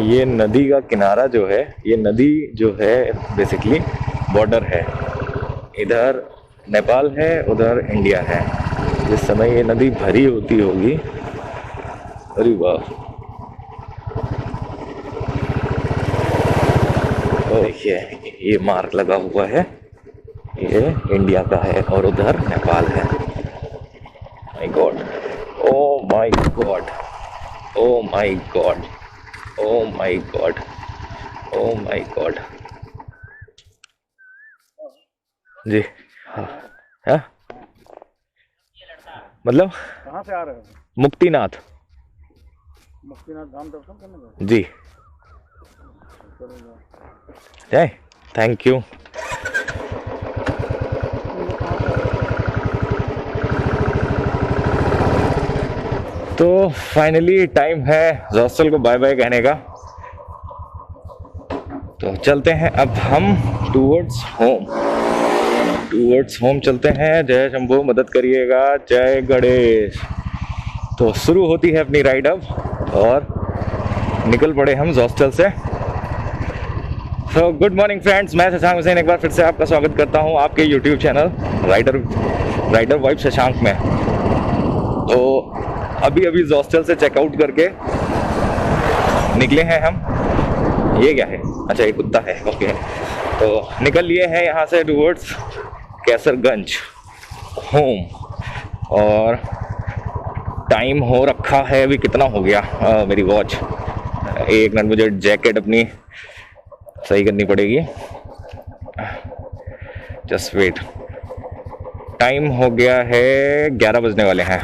ये नदी का किनारा जो है, ये नदी जो है बेसिकली बॉर्डर है। इधर नेपाल है, उधर इंडिया है। जिस समय ये नदी भरी होती होगी, अरे वाह, देखिए ये मार्क लगा हुआ है, ये इंडिया का है और उधर नेपाल है। My God, oh my God, oh my God, oh my God, oh my God. जी हाँ, है? मतलब कहाँ से आ रहे हो? मुक्तिनाथ। मुक्तिनाथ धाम दर्शन करने जी, जय, थैंक यू। तो फाइनली टाइम है हॉस्टल को बाय बाय कहने का। तो चलते हैं अब हम टूवर्ड्स होम, टूवर्ड्स होम चलते हैं। जय शंभू, मदद करिएगा, जय गणेश। तो शुरू होती है अपनी राइड अब, और निकल पड़े हम हॉस्टल से। तो गुड मॉर्निंग फ्रेंड्स, मैं शशांक हुसैन एक बार फिर से आपका स्वागत करता हूं आपके YouTube channel rider vibe Shashank में। तो अभी हॉस्टल से चेकआउट करके निकले हैं हम। ये क्या है? अच्छा, ये कुत्ता है, ओके। तो निकल लिए हैं यहाँ से टूवर्ड्स कैसरगंज होम, और टाइम हो रखा है अभी, कितना हो गया मेरी वॉच, एक मिनट, मुझे जैकेट अपनी सही करनी पड़ेगी, जस्ट वेट। टाइम हो गया है 11 बजने वाले हैं।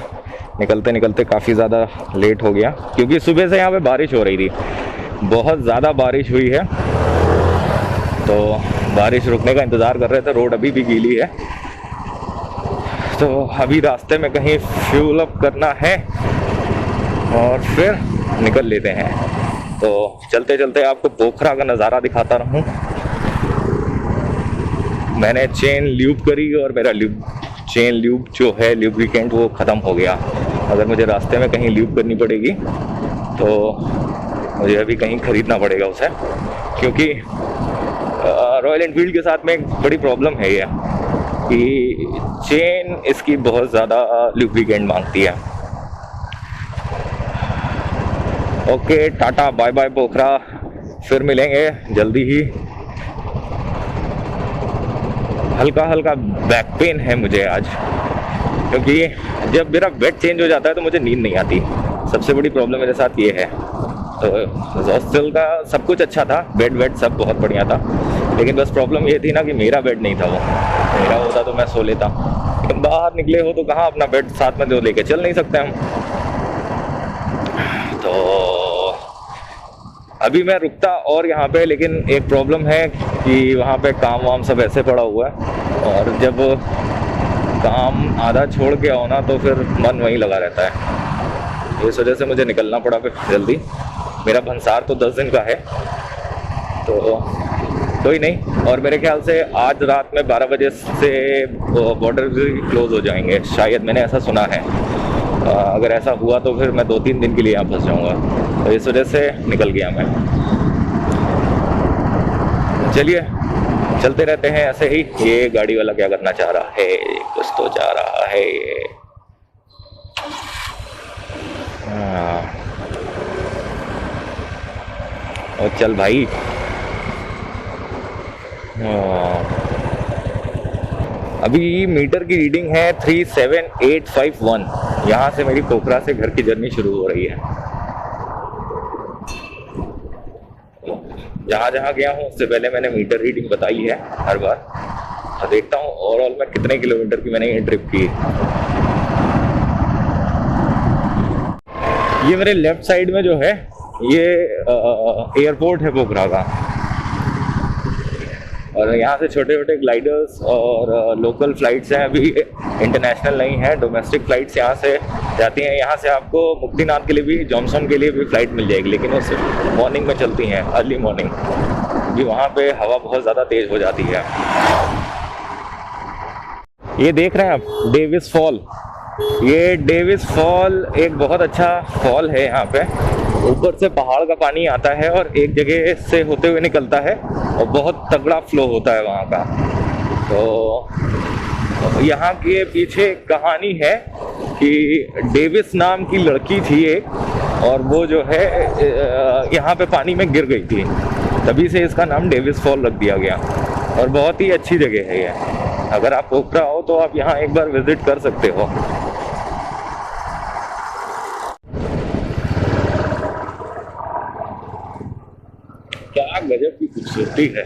निकलते निकलते काफ़ी ज़्यादा लेट हो गया, क्योंकि सुबह से यहाँ पे बारिश हो रही थी, बहुत ज़्यादा बारिश हुई है। तो बारिश रुकने का इंतज़ार कर रहे थे, रोड अभी भी गीली है। तो अभी रास्ते में कहीं फ्यूल अप करना है और फिर निकल लेते हैं। तो चलते चलते आपको पोखरा का नज़ारा दिखाता रहूँ। मैंने चेन ल्यूब करी और मेरा चेन ल्यूब जो है ल्यूब्रिकेंट वो ख़त्म हो गया। अगर मुझे रास्ते में कहीं ल्यूब करनी पड़ेगी तो मुझे अभी कहीं ख़रीदना पड़ेगा उसे, क्योंकि रॉयल एनफील्ड के साथ में एक बड़ी प्रॉब्लम है ये कि चेन इसकी बहुत ज़्यादा ल्यूब्रिकेंट मांगती है। ओके, टाटा बाय बाय पोखरा, फिर मिलेंगे जल्दी ही। हल्का हल्का बैक पेन है मुझे आज, क्योंकि जब मेरा बेड चेंज हो जाता है तो मुझे नींद नहीं आती। सबसे बड़ी प्रॉब्लम मेरे साथ ये है। तो हॉस्टल का सब कुछ अच्छा था, बेड वेड सब बहुत बढ़िया था, लेकिन बस प्रॉब्लम ये थी ना कि मेरा बेड नहीं था। वो मेरा होता तो मैं सो लेता, लेकिन बाहर निकले हो तो कहाँ अपना बेड साथ में तो लेके चल नहीं सकते हम। तो अभी मैं रुकता और यहाँ पे, लेकिन एक प्रॉब्लम है कि वहाँ पे काम वाम सब ऐसे पड़ा हुआ है, और जब काम आधा छोड़ के आओ ना तो फिर मन वहीं लगा रहता है। इस वजह से मुझे निकलना पड़ा फिर जल्दी। मेरा भंसार तो 10 दिन का है, तो कोई नहीं। और मेरे ख्याल से आज रात में 12 बजे से बॉर्डर भी क्लोज हो जाएंगे शायद, मैंने ऐसा सुना है। अगर ऐसा हुआ तो फिर मैं 2-3 दिन के लिए यहाँ फंस जाऊँगा, तो इस वजह से निकल गया मैं। चलिए चलते रहते हैं ऐसे ही। ये गाड़ी वाला क्या करना चाह रहा है? कुछ तो चाह रहा है ये। और चल भाई। अभी मीटर की रीडिंग है 37851। यहाँ से मेरी पोखरा से घर की जर्नी शुरू हो रही है। जहाँ जहाँ गया हूँ उससे पहले मैंने मीटर रीडिंग बताई है हर बार। तो देखता हूँ ओवरऑल में कितने किलोमीटर की मैंने ये ट्रिप की। ये मेरे लेफ्ट साइड में जो है ये एयरपोर्ट है पोखरा का, और यहाँ से छोटे छोटे ग्लाइडर्स और लोकल फ्लाइट्स हैं। अभी इंटरनेशनल नहीं है, डोमेस्टिक फ्लाइट्स यहाँ से जाती हैं। यहाँ से आपको मुक्तिनाथ के लिए भी, जॉनसन के लिए भी फ्लाइट मिल जाएगी, लेकिन वो सिर्फ मॉर्निंग में चलती हैं, अर्ली मॉर्निंग। भी वहाँ पे हवा बहुत ज़्यादा तेज़ हो जाती है। ये देख रहे हैं आप डेविस फॉल। ये डेविस फॉल एक बहुत अच्छा फॉल है यहाँ पे, ऊपर से पहाड़ का पानी आता है और एक जगह से होते हुए निकलता है और बहुत तगड़ा फ्लो होता है वहाँ का। तो यहाँ के पीछे एक कहानी है कि डेविस नाम की लड़की थी एक, और वो जो है यहाँ पे पानी में गिर गई थी, तभी से इसका नाम डेविस फॉल रख दिया गया। और बहुत ही अच्छी जगह है ये, अगर आप पोखरा हो तो आप यहाँ एक बार विजिट कर सकते हो। क्या गजब की खूबसूरती है।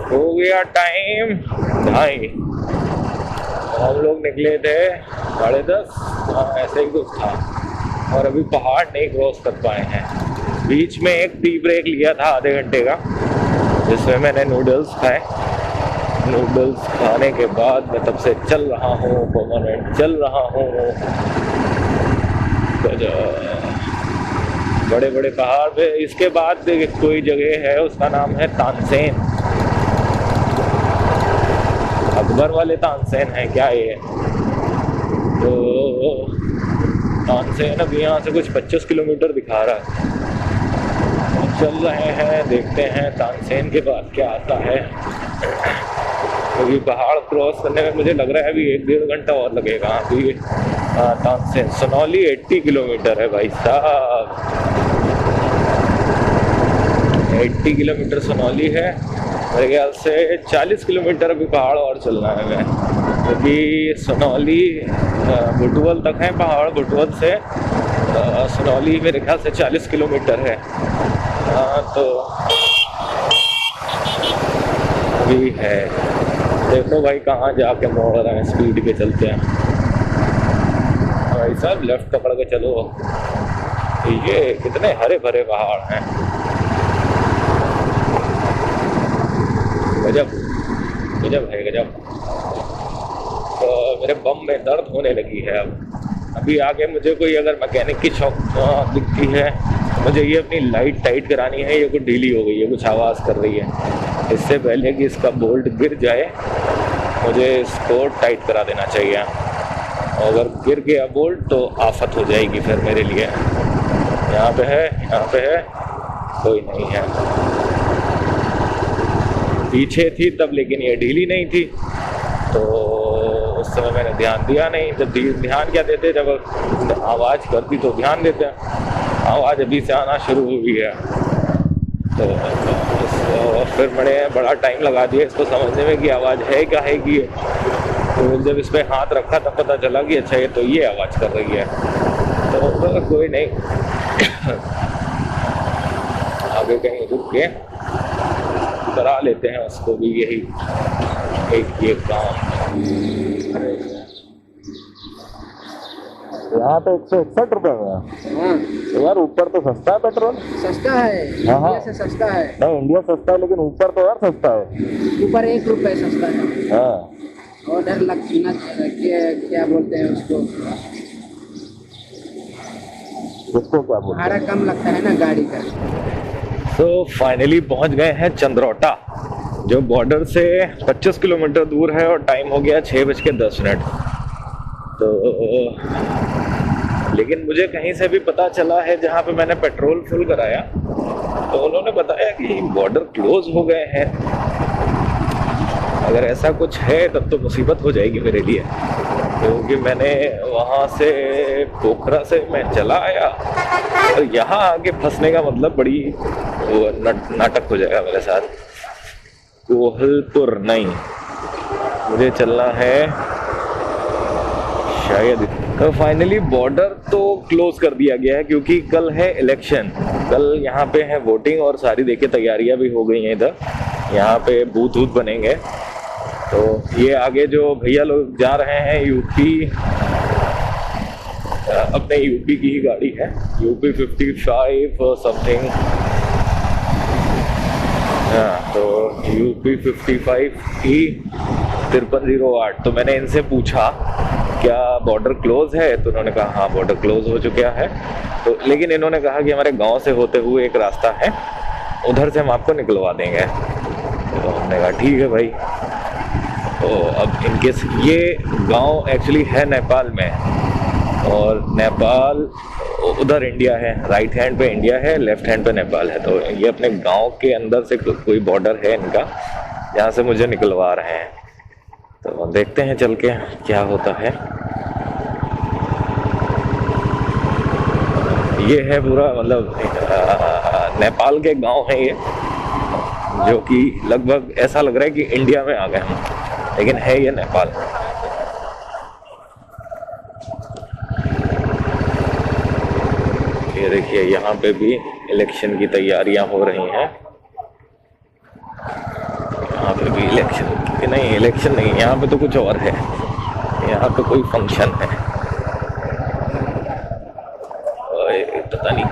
हो गया टाइम 2:30, हम लोग निकले थे 10:30, ऐसे ही कुछ था, और अभी पहाड़ नहीं क्रॉस कर पाए हैं। बीच में एक टी ब्रेक लिया था आधे घंटे का, जिसमें मैंने नूडल्स खाए। नूडल्स खाने के बाद मैं तब से चल रहा हूँ, परमानेंट चल रहा हूँ। बड़े बड़े पहाड़ पे इसके बाद कोई जगह है, उसका नाम है तानसेन। अकबर वाले तानसेन है क्या ये? तो तानसेन अभी यहाँ से कुछ 25 किलोमीटर दिखा रहा है। चल रहे हैं, देखते हैं तानसेन के बाद क्या आता है। क्योंकि पहाड़ क्रॉस करने में मुझे लग रहा है अभी 1-1.5 घंटा और लगेगा। अभी तानसेन सोनौली 80 किलोमीटर है भाई साहब, 80 किलोमीटर सोनौली है। मेरे ख्याल से 40 किलोमीटर अभी पहाड़ और चलना है मैं, क्योंकि सोनौली बुटवल तक है पहाड़, बुटवल से सोनौली मेरे ख्याल से 40 किलोमीटर है। तो अभी है, देखो भाई कहाँ जाके मोड़ रहे हैं, स्पीड पे चलते हैं भाई साहब, लेफ्ट पकड़ के चलो। ये कितने हरे भरे पहाड़ हैं, गजब गजब है गजब। तो मेरे बम में दर्द होने लगी है अब। अभी आगे मुझे कोई अगर मैकेनिक की शॉप दिखती है, मुझे ये अपनी लाइट टाइट करानी है। ये कुछ ढीली हो गई है, कुछ आवाज़ कर रही है। इससे पहले कि इसका बोल्ट गिर जाए मुझे इसको टाइट करा देना चाहिए। अगर गिर गया बोल्ट तो आफत हो जाएगी फिर मेरे लिए। यहाँ पे है, यहाँ पे है, कोई नहीं है। पीछे थी तब, लेकिन ये ढीली नहीं थी, तो उस समय मैंने ध्यान दिया नहीं। जब ध्यान क्या देते, जब आवाज़ करती तो ध्यान देते हैं। आवाज़ अभी से आना शुरू हुई है, तो फिर बड़ा टाइम लगा दिया इसको समझने में कि आवाज़ है क्या है कि। तो जब इस पर हाथ रखा तब पता चला कि अच्छा ये तो ये आवाज़ कर रही है। तो कोई नहीं, आगे कहीं रुक के करा लेते हैं उसको भी, यही एक ये काम। यहाँ तो 161 रुपए में है। तो यार ऊपर तो सस्ता है पेट्रोल। सस्ता है, इंडिया से सस्ता है। नहीं, इंडिया सस्ता है लेकिन ऊपर तो यार सस्ता है। ऊपर 1 रुपए सस्ता है। हाँ, ऑर्डर लगना क्या बोलते हैं उसको, उसको क्या बोलते हैं, भाड़ा कम लगता है ना गाड़ी का। तो फाइनली पहुंच गए हैं चंद्रौटा, जो बॉर्डर से 25 किलोमीटर दूर है, और टाइम हो गया 6:10। तो लेकिन मुझे कहीं से भी पता चला है, जहाँ पे मैंने पेट्रोल फुल कराया तो उन्होंने बताया कि बॉर्डर क्लोज हो गए हैं। अगर ऐसा कुछ है तब तो मुसीबत हो जाएगी मेरे लिए, क्योंकि मैंने वहाँ से पोखरा से मैं चला आया और यहाँ आके फंसने का मतलब बड़ी नाटक हो जाएगा मेरे साथ। कोहलपुर नहीं, मुझे चलना है शायद। तो फाइनली बॉर्डर तो क्लोज कर दिया गया है, क्योंकि कल है इलेक्शन, कल यहाँ पे है वोटिंग, और सारी देखिए तैयारियां भी हो गई हैं इधर। यहाँ पे बूथ वूथ बनेंगे। तो ये आगे जो भैया लोग जा रहे हैं यूपी, अपने यूपी की ही गाड़ी है, यूपी 55 समथिंग। हाँ, तो यूपी 55 की 5308। तो मैंने इनसे पूछा क्या बॉर्डर क्लोज है, तो उन्होंने कहा हाँ बॉर्डर क्लोज हो चुका है। तो लेकिन इन्होंने कहा कि हमारे गांव से होते हुए एक रास्ता है, उधर से हम आपको निकलवा देंगे। तो हमने कहा ठीक है भाई। तो अब इनकेस ये गांव एक्चुअली है नेपाल में, और नेपाल उधर इंडिया है, राइट हैंड पे इंडिया है, लेफ्ट हैंड पे नेपाल है। तो ये अपने गांव के अंदर से कोई बॉर्डर है इनका, जहाँ से मुझे निकलवा रहे हैं। तो देखते हैं चल के क्या होता है। ये है पूरा मतलब नेपाल के गांव है ये, जो कि लगभग ऐसा लग रहा है कि इंडिया में आ गए हम, लेकिन है ये नेपाल। ये देखिए यहाँ पे भी इलेक्शन की तैयारियां हो रही हैं। यहाँ पे भी इलेक्शन नहीं, इलेक्शन नहीं, यहाँ पे तो कुछ और है, यहाँ पे कोई फंक्शन है। पता नहीं,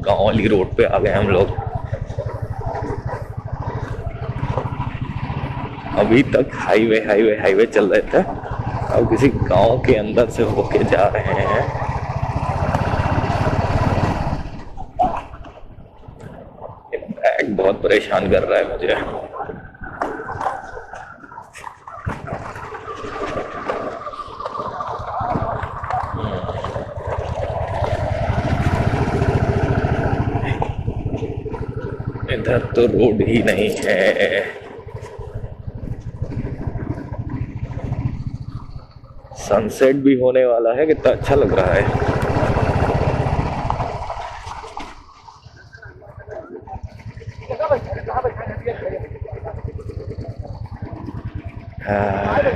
गांव वाली रोड पे आ गए हम लोग। अभी तक हाईवे हाईवे हाईवे चल रहे थे, अब किसी गांव के अंदर से होके जा रहे हैं। बैग बहुत परेशान कर रहा है मुझे। इधर तो रोड ही नहीं है। सनसेट भी होने वाला है, कितना अच्छा लग रहा है।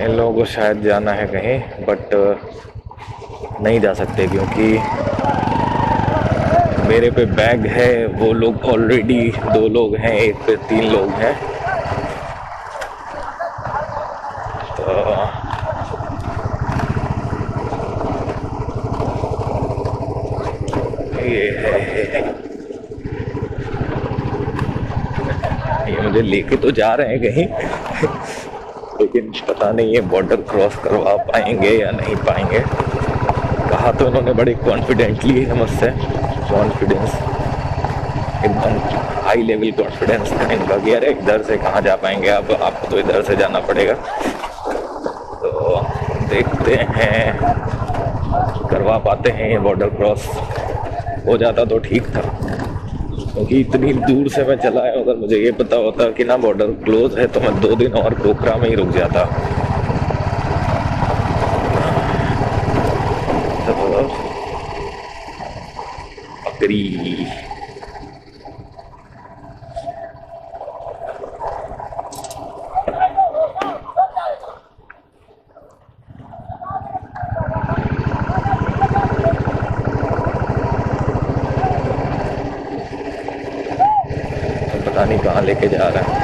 इन लोगों को शायद जाना है कहीं, बट नहीं जा सकते क्योंकि मेरे पे बैग है। वो लोग ऑलरेडी 2 लोग हैं, एक पे 3 लोग हैं। तो ये है, ये मुझे लेके तो जा रहे हैं कहीं लेकिन पता नहीं ये बॉर्डर क्रॉस करवा पाएंगे या नहीं पाएंगे। कहा तो इन्होंने बड़े कॉन्फिडेंटली है मुझसे, कॉन्फिडेंस एकदम हाई लेवल कॉन्फिडेंस था इनका कि अरे इधर से कहाँ जा पाएंगे आप, आपको तो इधर से जाना पड़ेगा। तो देखते हैं करवा पाते हैं ये बॉर्डर क्रॉस। हो जाता तो ठीक था, क्योंकि इतनी दूर से मैं चला है। अगर मुझे ये पता होता कि ना बॉर्डर क्लोज है तो मैं 2 दिन और पोखरा में ही रुक जाता। तो बकरी पता नहीं कहाँ लेके जा रहा है।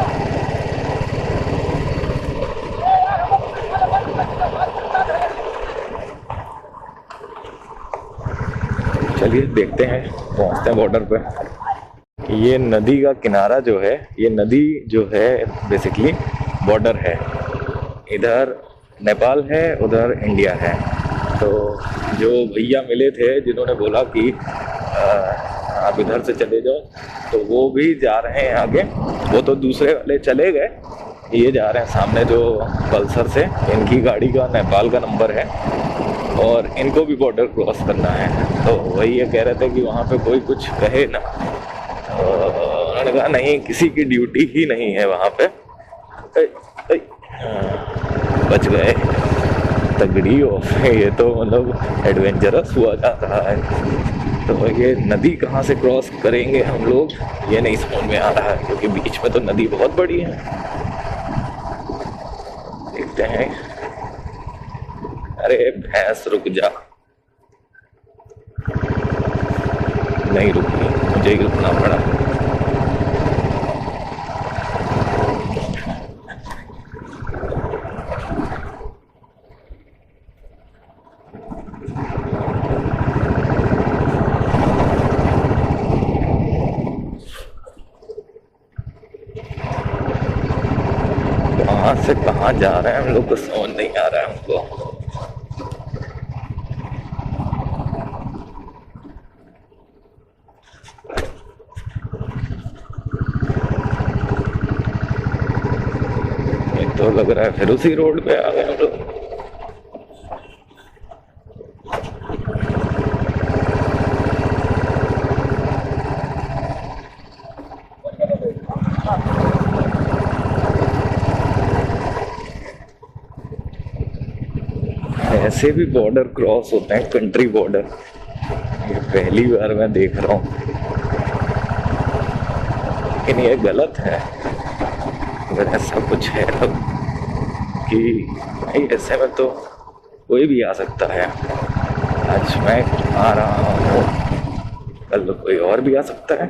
चलिए देखते हैं, पहुंचते हैं बॉर्डर पे। ये नदी का किनारा जो है, ये नदी जो है बेसिकली बॉर्डर है। इधर नेपाल है, उधर इंडिया है। तो जो भैया मिले थे जिन्होंने बोला कि आप इधर से चले जाओ, तो वो भी जा रहे हैं आगे। वो तो दूसरे वाले चले गए, ये जा रहे हैं सामने जो पल्सर से। इनकी गाड़ी का नेपाल का नंबर है और इनको भी बॉर्डर क्रॉस करना है। तो वही ये कह रहे थे कि वहाँ पे कोई कुछ कहे ना। उन्होंने कहा नहीं, किसी की ड्यूटी ही नहीं है वहाँ पे। बच गए, तगड़ी ऑफ है ये तो, मतलब एडवेंचरस हुआ जाता है। तो ये नदी कहाँ से क्रॉस करेंगे हम लोग, ये नहीं समझ में आ रहा है, क्योंकि बीच में तो नदी बहुत बड़ी है। देखते हैं। अरे भैंस रुक जा, नहीं रुकी, मुझे ही रुकना पड़ा। कहाँ से कहाँ जा रहे हैं हम लोग को समझ नहीं आ रहा है हमको। तो लग रहा है फिर उसी रोड पे आ गए हम लोग। ऐसे भी बॉर्डर क्रॉस होते हैं, कंट्री बॉर्डर। ये पहली बार मैं देख रहा हूँ, लेकिन ये गलत है अगर ऐसा कुछ है तो, कि भाई ऐसे में तो कोई भी आ सकता है। आज मैं आ रहा हूँ, कल कोई और भी आ सकता है।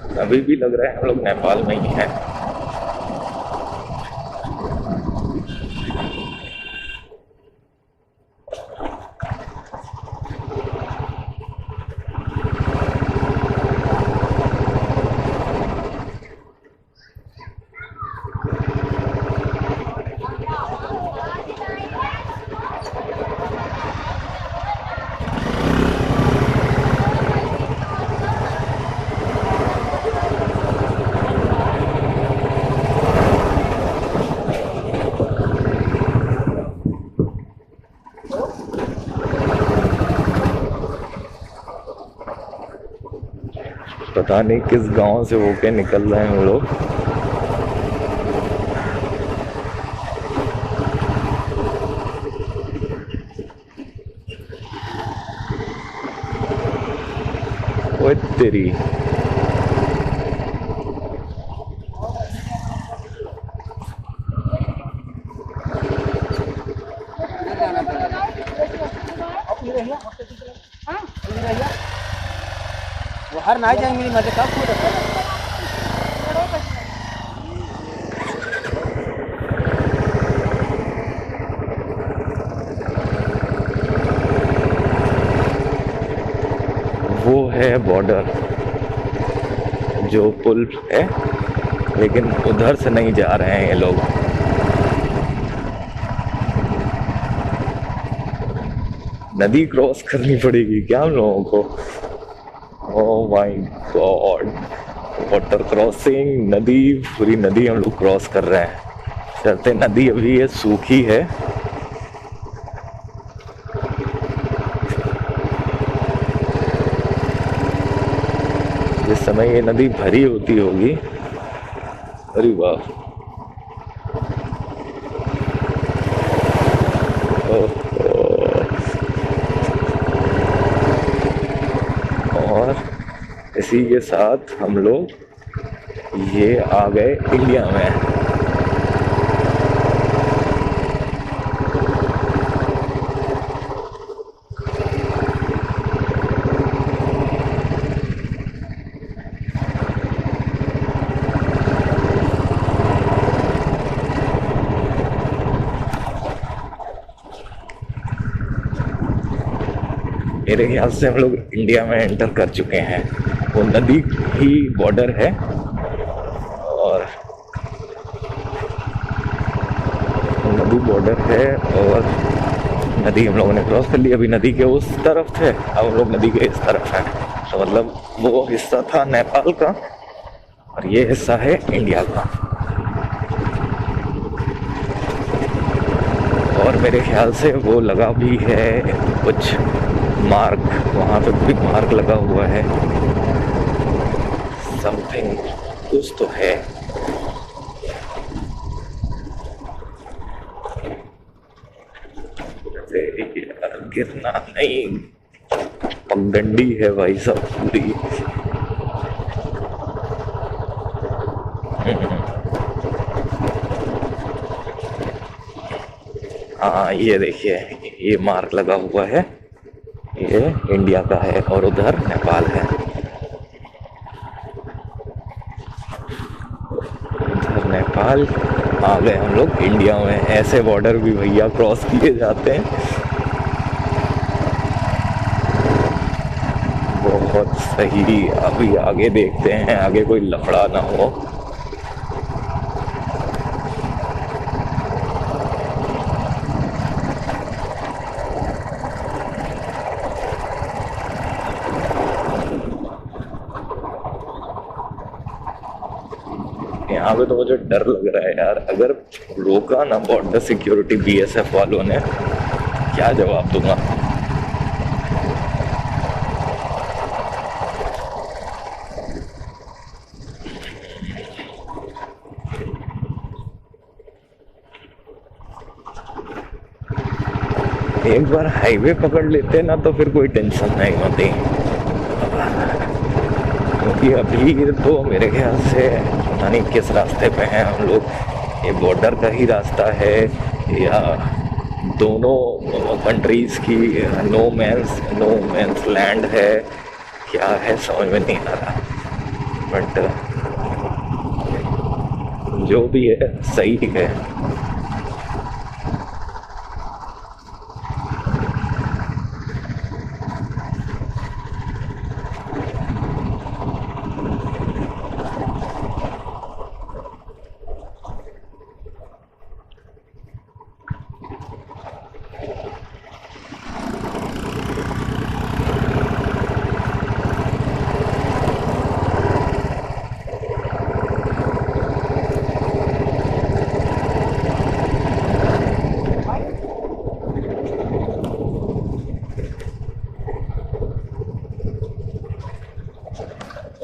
तो अभी भी लग रहा है हम लोग नेपाल में ही हैं। पता नहीं किस गांव से होके निकल रहे हैं हम लोग। ओए तेरी, वो हर ना जाएंगे मजे कब वो है बॉर्डर जो पुल है, लेकिन उधर से नहीं जा रहे हैं ये लोग। नदी क्रॉस करनी पड़ेगी क्या हम लोगों को? Oh my God, water crossing, नदी, पूरी नदी हम लोग क्रॉस कर रहे हैं। चलते नदी अभी ये सूखी है। जिस समय ये नदी भरी होती होगी, अरे वाह, और इसी के साथ हम लोग ये आ गए इंडिया में। मेरे ख्याल से हम लोग इंडिया में एंटर कर चुके हैं। वो नदी ही बॉर्डर है और नदी बॉर्डर है और नदी हम लोगों ने क्रॉस कर ली। अभी नदी के उस तरफ थे, अब हम लोग नदी के इस तरफ हैं। तो मतलब वो हिस्सा था नेपाल का और ये हिस्सा है इंडिया का। और मेरे ख्याल से वो लगा भी है कुछ मार्क, वहाँ पे भी मार्क लगा हुआ है, समथिंग कुछ तो है। गिरना नहीं, पगडंडी है भाई सब पूरी। हाँ ये देखिए, ये मार्क लगा हुआ है, ये इंडिया का है और उधर नेपाल है। उधर नेपाल, आ गए हम लोग इंडिया में। ऐसे बॉर्डर भी भैया क्रॉस किए जाते हैं। बहुत सही, अभी आगे देखते हैं, आगे कोई लफड़ा ना हो। यहाँ पे तो मुझे डर लग रहा है यार, अगर रोका ना बॉर्डर सिक्योरिटी बीएसएफ वालों ने, क्या जवाब दूंगा। एक बार हाईवे पकड़ लेते ना तो फिर कोई टेंशन नहीं होती, क्योंकि अभी तो मेरे ख्याल से पता नहीं किस रास्ते पे हैं हम लोग। ये बॉर्डर का ही रास्ता है या दोनों कंट्रीज की नो मैंस लैंड है, क्या है समझ में नहीं आ रहा। बट जो भी है सही है।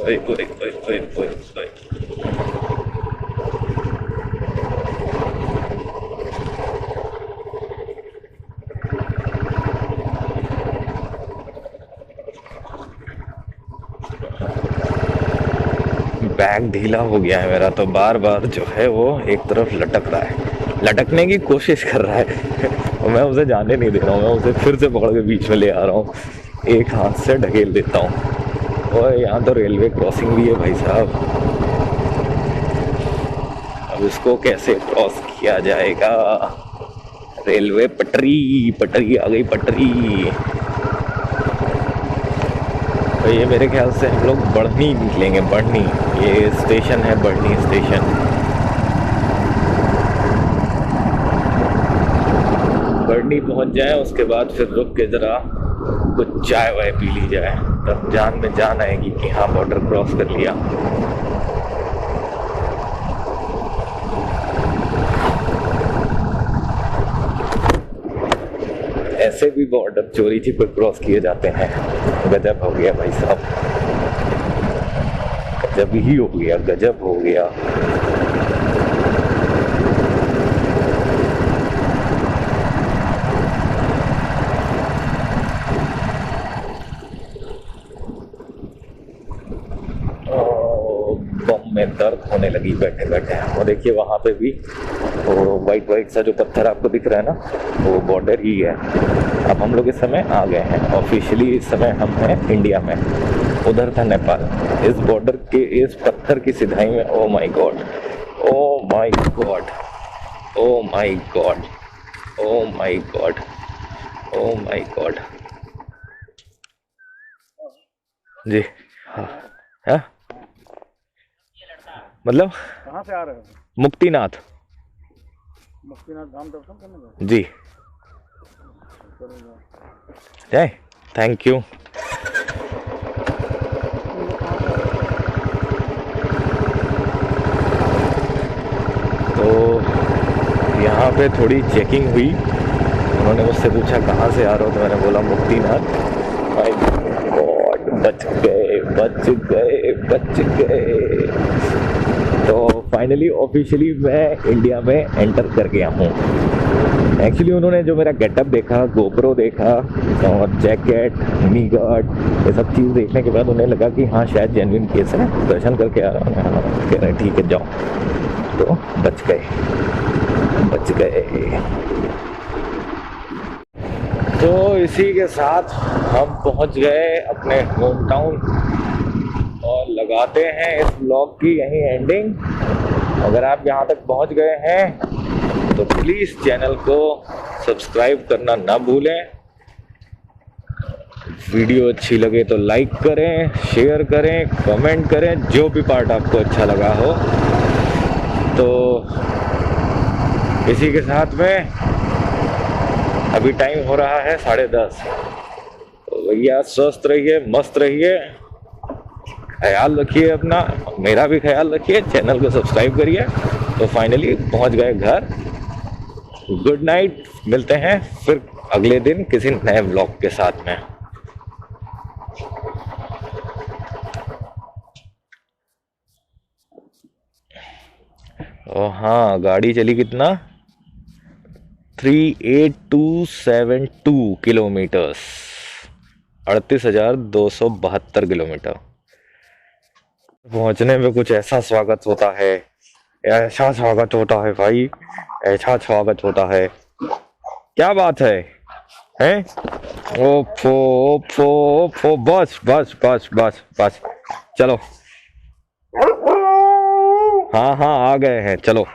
ओए ओए ओए ओए ओए ओए। बैग ढीला हो गया है मेरा, तो बार बार जो है वो एक तरफ लटक रहा है, लटकने की कोशिश कर रहा है और मैं उसे जाने नहीं दे रहा हूँ। मैं उसे फिर से पकड़ के बीच में ले आ रहा हूँ, एक हाथ से ढकेल देता हूँ। और यहाँ तो रेलवे क्रॉसिंग भी है भाई साहब, अब इसको कैसे क्रॉस किया जाएगा? रेलवे पटरी आ गई, पटरी। तो ये मेरे ख्याल से हम लोग बढ़नी निकलेंगे, बढ़नी, ये स्टेशन है बढ़नी स्टेशन। बढ़नी पहुंच जाए उसके बाद फिर रुक के जरा कुछ चाय वाय पी ली जाए, तब जान में जान आएगी कि हाँ बॉर्डर क्रॉस कर लिया। ऐसे भी बॉर्डर चोरी छिपे क्रॉस किए जाते हैं। गजब हो गया भाई साहब, गजब ही हो गया, गजब हो गया। बम में दर्द होने लगी बैठे बैठे। और देखिए वहां पे भी वो वाइट सा जो पत्थर आपको दिख रहा है ना, वो बॉर्डर ही है। अब हम लोग इस समय आ गए हैं ऑफिशियली, इस समय हम हैं इंडिया में, उधर था नेपाल। इस बॉर्डर के इस पत्थर की सिधाई में, oh my God, oh my God, oh my God, oh my God, oh my God जी। हाँ हाँ, मतलब कहाँ से आ रहे हो? मुक्तिनाथ मुक्तिनाथ धाम दर्शन करने गए? जी। जय, थैंक यू। तो यहाँ पे थोड़ी चेकिंग हुई, उन्होंने मुझसे पूछा कहाँ से आ रहे हो, तो मैंने बोला मुक्तिनाथ। माय गॉड, बच गए बच गए बच गए। तो फाइनली ऑफिशियली मैं इंडिया में एंटर कर गया हूँ। एक्चुअली उन्होंने जो मेरा गेटअप देखा, गोप्रो देखा और जैकेट, नी गार्ड, ये सब चीज़ देखने के बाद उन्हें लगा कि हाँ शायद जेन्युइन केस है, दर्शन करके आ रहा हूँ। हाँ, कह रहे ठीक है जाओ, तो बच गए बच गए। तो इसी के साथ हम पहुंच गए अपने होम टाउन और लगाते हैं इस ब्लॉग की यहीं एंडिंग। अगर आप यहाँ तक पहुंच गए हैं तो प्लीज़ चैनल को सब्सक्राइब करना ना भूलें। वीडियो अच्छी लगे तो लाइक करें, शेयर करें, कमेंट करें, जो भी पार्ट आपको अच्छा लगा हो। तो इसी के साथ में अभी टाइम हो रहा है 10:30। तो भैया स्वस्थ रहिए, मस्त रहिए, ख्याल रखिए अपना, मेरा भी ख्याल रखिए, चैनल को सब्सक्राइब करिए। तो फाइनली पहुंच गए घर। गुड नाइट, मिलते हैं फिर अगले दिन किसी नए व्लॉग के साथ में। और हाँ, गाड़ी चली कितना 38,272 किलोमीटर्स, 38,272 किलोमीटर। पहुंचने में कुछ ऐसा स्वागत होता है, ऐसा स्वागत होता है भाई, ऐसा स्वागत होता है। क्या बात है, हैं? ओफो ओफो ओफो, बस बस बस बस बस, चलो। हाँ हाँ, आ गए हैं, चलो।